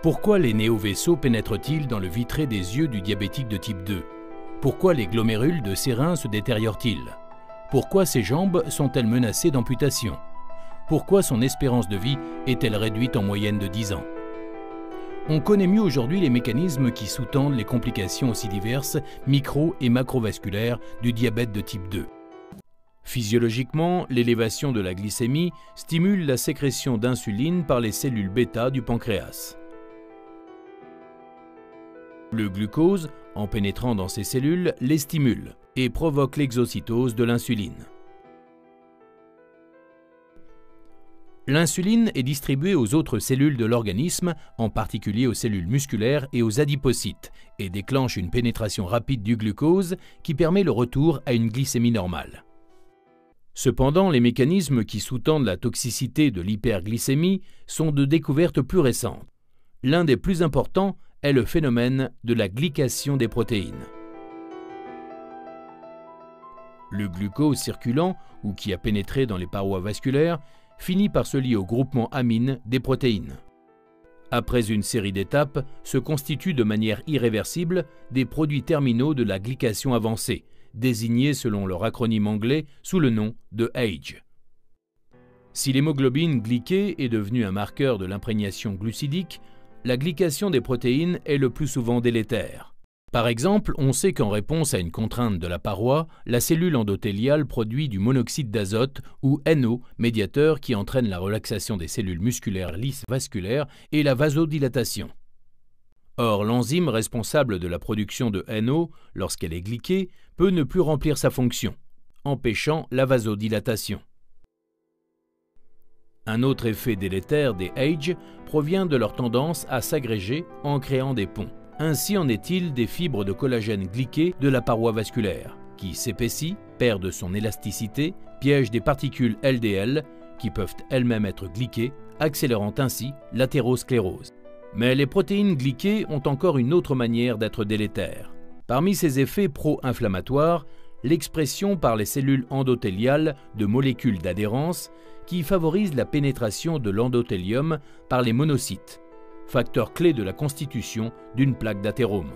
Pourquoi les néovaisseaux pénètrent-ils dans le vitré des yeux du diabétique de type 2? Pourquoi les glomérules de ses reins se détériorent-ils? Pourquoi ses jambes sont-elles menacées d'amputation? Pourquoi son espérance de vie est-elle réduite en moyenne de 10 ans? On connaît mieux aujourd'hui les mécanismes qui sous-tendent les complications aussi diverses, micro- et macrovasculaires, du diabète de type 2. Physiologiquement, l'élévation de la glycémie stimule la sécrétion d'insuline par les cellules bêta du pancréas. Le glucose, en pénétrant dans ces cellules, les stimule et provoque l'exocytose de l'insuline. L'insuline est distribuée aux autres cellules de l'organisme, en particulier aux cellules musculaires et aux adipocytes, et déclenche une pénétration rapide du glucose qui permet le retour à une glycémie normale. Cependant, les mécanismes qui sous-tendent la toxicité de l'hyperglycémie sont de découverte plus récente. L'un des plus importants est le phénomène de la glycation des protéines. Le glucose circulant, ou qui a pénétré dans les parois vasculaires, finit par se lier au groupement amine des protéines. Après une série d'étapes, se constituent de manière irréversible des produits terminaux de la glycation avancée, désignés selon leur acronyme anglais sous le nom de AGE. Si l'hémoglobine glyquée est devenue un marqueur de l'imprégnation glucidique, la glycation des protéines est le plus souvent délétère. Par exemple, on sait qu'en réponse à une contrainte de la paroi, la cellule endothéliale produit du monoxyde d'azote ou NO, médiateur qui entraîne la relaxation des cellules musculaires lisses vasculaires et la vasodilatation. Or, l'enzyme responsable de la production de NO, lorsqu'elle est glyquée, peut ne plus remplir sa fonction, empêchant la vasodilatation. Un autre effet délétère des AGE provient de leur tendance à s'agréger en créant des ponts. Ainsi en est-il des fibres de collagène glyquées de la paroi vasculaire, qui s'épaissit, perd de son élasticité, piège des particules LDL, qui peuvent elles-mêmes être glyquées, accélérant ainsi l'athérosclérose. Mais les protéines glyquées ont encore une autre manière d'être délétères. Parmi ces effets pro-inflammatoires, l'expression par les cellules endothéliales de molécules d'adhérence qui favorisent la pénétration de l'endothélium par les monocytes, facteur clé de la constitution d'une plaque d'athérome.